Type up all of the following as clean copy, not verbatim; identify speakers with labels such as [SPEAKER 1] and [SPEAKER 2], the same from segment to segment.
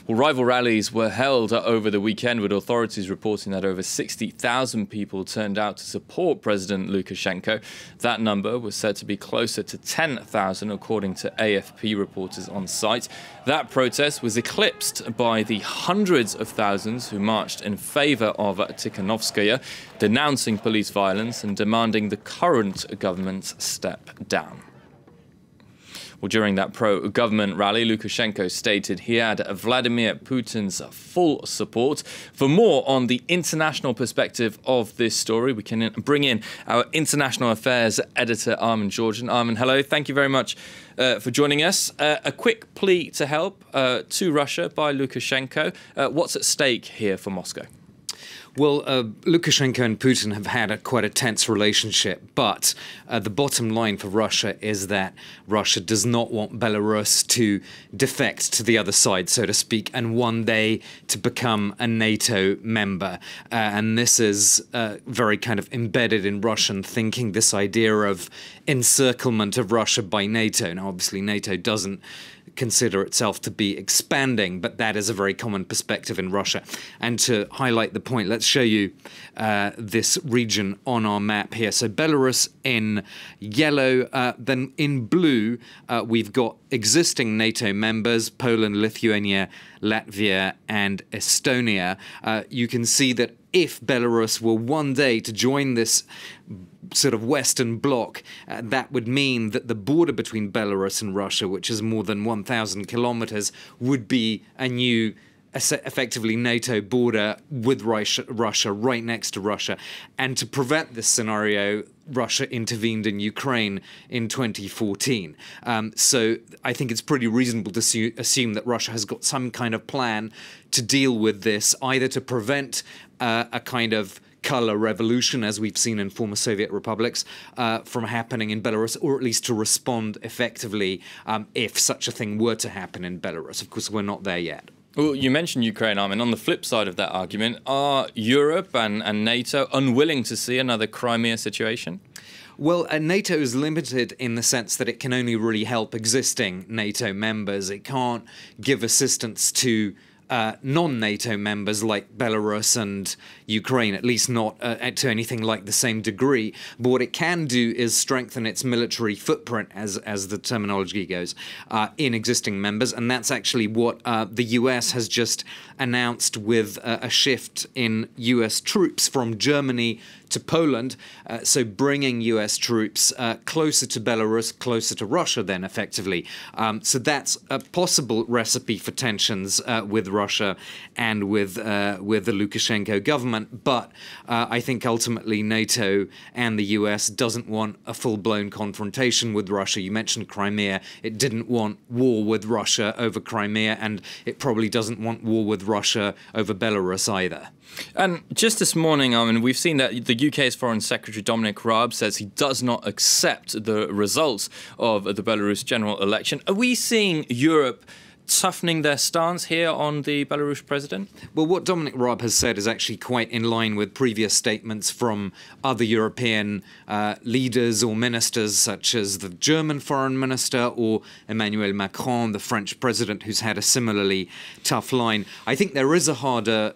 [SPEAKER 1] Well, rival rallies were held over the weekend, with authorities reporting that over 60,000 people turned out to support President Lukashenko. That number was said to be closer to 10,000, according to AFP reporters on site. That protest was eclipsed by the hundreds of thousands who marched in favor of Tikhanovskaya, denouncing police violence and demanding the current government step down. Well, during that pro-government rally, Lukashenko stated he had Vladimir Putin's full support. For more on the international perspective of this story, we can bring in our international affairs editor, Armen Georgian. Armen, hello. Thank you very much for joining us. A quick plea to help to Russia by Lukashenko. What's at stake here for Moscow?
[SPEAKER 2] Well, Lukashenko and Putin have had quite a tense relationship, but the bottom line for Russia is that Russia does not want Belarus to defect to the other side, so to speak, and one day to become a NATO member. And this is very kind of embedded in Russian thinking, this idea of encirclement of Russia by NATO. Now, obviously, NATO doesn't consider itself to be expanding, but that is a very common perspective in Russia. And to highlight the point, let's show you this region on our map here. So Belarus in yellow, then in blue, we've got existing NATO members, Poland, Lithuania, Latvia, and Estonia. You can see that if Belarus were one day to join this sort of Western bloc, that would mean that the border between Belarus and Russia, which is more than 1,000 kilometers, would be a new, effectively NATO border with Russia right next to Russia. And to prevent this scenario, Russia intervened in Ukraine in 2014. So I think it's pretty reasonable to assume that Russia has got some kind of plan to deal with this, either to prevent a kind of color revolution, as we've seen in former Soviet republics, from happening in Belarus, or at least to respond effectively if such a thing were to happen in Belarus. Of course, we're not there yet.
[SPEAKER 1] Well, you mentioned Ukraine, Armen. On the flip side of that argument, are Europe and NATO unwilling to see another Crimea situation?
[SPEAKER 2] Well, NATO is limited in the sense that it can only really help existing NATO members. It can't give assistance to non-NATO members like Belarus and Ukraine, at least not to anything like the same degree. But what it can do is strengthen its military footprint, as the terminology goes, in existing members. And that's actually what the US has just announced with a shift in US troops from Germany to Poland, so bringing US troops closer to Belarus, closer to Russia then, effectively. So that's a possible recipe for tensions with Russia and with the Lukashenko government. But I think ultimately NATO and the US doesn't want a full-blown confrontation with Russia. You mentioned Crimea. It didn't want war with Russia over Crimea, and it probably doesn't want war with Russia over Belarus either.
[SPEAKER 1] And just this morning, we've seen that the UK's Foreign Secretary Dominic Raab says he does not accept the results of the Belarus general election. Are we seeing Europe toughening their stance here on the Belarus president?
[SPEAKER 2] Well, what Dominic Raab has said is actually quite in line with previous statements from other European leaders or ministers, such as the German foreign minister or Emmanuel Macron, the French president, who's had a similarly tough line. I think there is a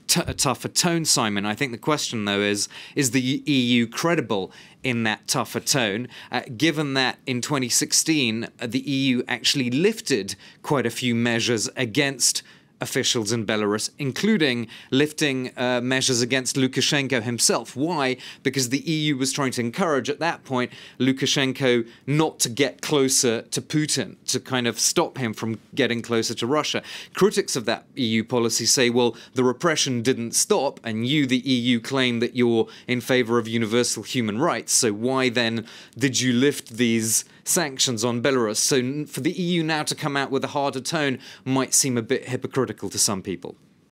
[SPEAKER 2] tougher tone, Simon. I think the question, though, is the EU credible in that tougher tone, given that in 2016, the EU actually lifted quite a few measures against officials in Belarus, including lifting measures against Lukashenko himself. Why? Because the EU was trying to encourage, at that point, Lukashenko not to get closer to Putin, to kind of stop him from getting closer to Russia. Critics of that EU policy say, well, the repression didn't stop, and you, the EU, claim that you're in favor of universal human rights, so why then did you lift these sanctions on Belarus? So for the EU now to come out with a harder tone might seem a bit hypocritical to some people.